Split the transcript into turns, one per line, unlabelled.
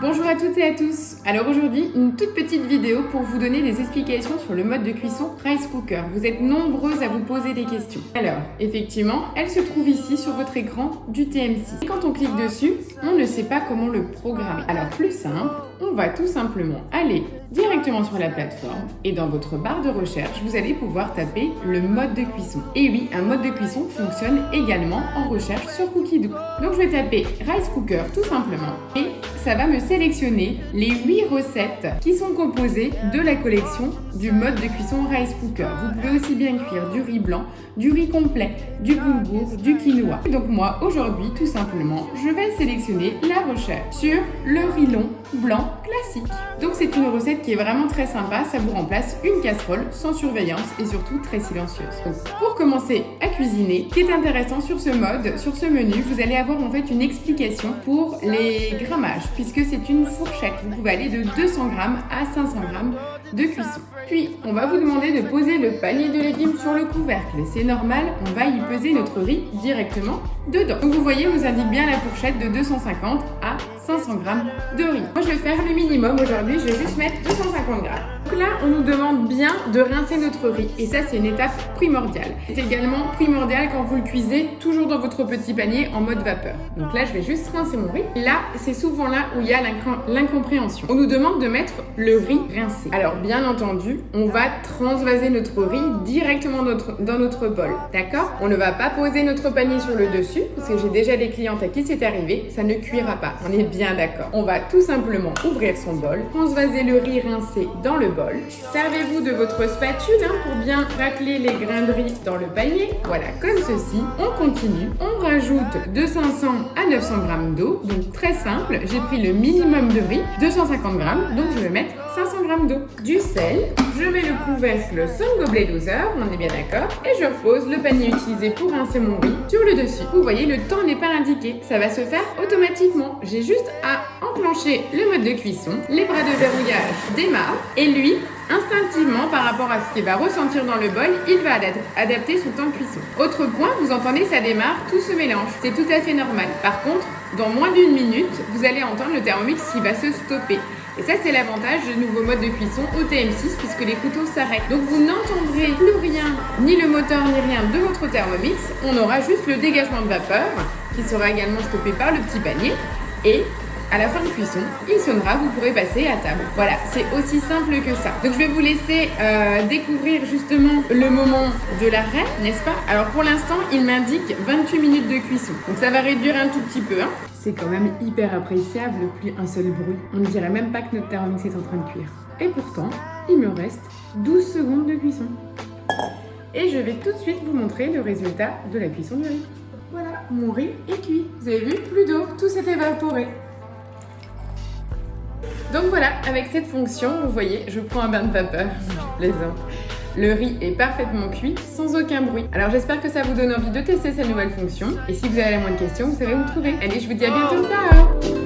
Bonjour à toutes et à tous. Alors aujourd'hui, une toute petite vidéo pour vous donner des explications sur le mode de cuisson rice cooker. Vous êtes nombreuses à vous poser des questions. Alors, effectivement, elle se trouve ici sur votre écran du TM6. Et quand on clique dessus, on ne sait pas comment le programmer. Alors plus simple, on va tout simplement aller directement sur la plateforme et dans votre barre de recherche, vous allez pouvoir taper le mode de cuisson. Et oui, un mode de cuisson fonctionne également en recherche sur Cookidoo. Donc je vais taper rice cooker tout simplement et ça va me sélectionner les 8 recettes qui sont composées de la collection du mode de cuisson rice cooker. Vous pouvez aussi bien cuire du riz blanc, du riz complet, du boulgour, du quinoa. Donc moi aujourd'hui tout simplement, je vais sélectionner la recherche sur le riz long blanc classique. Donc c'est une recette qui est vraiment très sympa, ça vous remplace une casserole sans surveillance et surtout très silencieuse. Donc, pour commencer à cuisiner, ce qui est intéressant sur ce mode, sur ce menu, vous allez avoir en fait une explication pour les grammages puisque c'est une fourchette. Vous pouvez aller de 200 g à 500 g de cuisson. Puis, on va vous demander de poser le panier de légumes sur le couvercle. Et c'est normal, on va y peser notre riz directement dedans. Donc vous voyez, on nous indique bien la fourchette de 250 à 500 g de riz. Moi, je vais faire le minimum aujourd'hui, je vais juste mettre 250 g. Donc là, on nous demande bien de rincer notre riz. Et ça, c'est une étape primordiale. C'est également primordial quand vous le cuisez, toujours dans votre petit panier en mode vapeur. Donc là, je vais juste rincer mon riz. Là, c'est souvent là où il y a l'incompréhension. On nous demande de mettre le riz rincé. Alors, bien entendu, on va transvaser notre riz directement dans notre bol. D'accord? On ne va pas poser notre panier sur le dessus, parce que j'ai déjà des clientes à qui c'est arrivé, ça ne cuira pas. On est bien d'accord. On va tout simplement ouvrir son bol, transvaser le riz rincé dans le bol. Servez-vous de votre spatule pour bien racler les grains de riz dans le panier. Voilà, comme ceci. On continue. On rajoute de 500 à 900 g d'eau. Donc très simple. J'ai pris le minimum de riz, 250 g. Donc je vais mettre 500 g d'eau. Du sel. Je mets le couvercle sans gobelet doseur. On est bien d'accord. Et je repose le panier utilisé pour rincer mon riz sur le dessus. Vous voyez, le temps n'est pas indiqué. Ça va se faire automatiquement. J'ai juste à enclencher le mode de cuisson. Les bras de verrouillage démarrent. Et lui, instinctivement, par rapport à ce qu'il va ressentir dans le bol, il va adapter son temps de cuisson. Autre point, vous entendez, ça démarre, tout se mélange. C'est tout à fait normal. Par contre, dans moins d'1 minute, vous allez entendre le Thermomix qui va se stopper. Et ça, c'est l'avantage du nouveau mode de cuisson au TM6 puisque les couteaux s'arrêtent. Donc, vous n'entendrez plus rien, ni le moteur, ni rien de votre Thermomix. On aura juste le dégagement de vapeur qui sera également stoppé par le petit panier. Et à la fin de cuisson, il sonnera, vous pourrez passer à table. Voilà, c'est aussi simple que ça. Donc je vais vous laisser découvrir justement le moment de l'arrêt, n'est-ce pas? Alors pour l'instant, il m'indique 28 minutes de cuisson. Donc ça va réduire un tout petit peu. C'est quand même hyper appréciable, plus un seul bruit. On ne dirait même pas que notre Thermomix est en train de cuire. Et pourtant, il me reste 12 secondes de cuisson. Et je vais tout de suite vous montrer le résultat de la cuisson du riz. Voilà, mon riz est cuit. Vous avez vu, plus d'eau, tout s'est évaporé. Donc voilà, avec cette fonction, vous voyez, je prends un bain de vapeur, je plaisante. Le riz est parfaitement cuit, sans aucun bruit. Alors j'espère que ça vous donne envie de tester cette nouvelle fonction. Et si vous avez la moindre question, vous savez où me trouver. Allez, je vous dis à bientôt, ciao!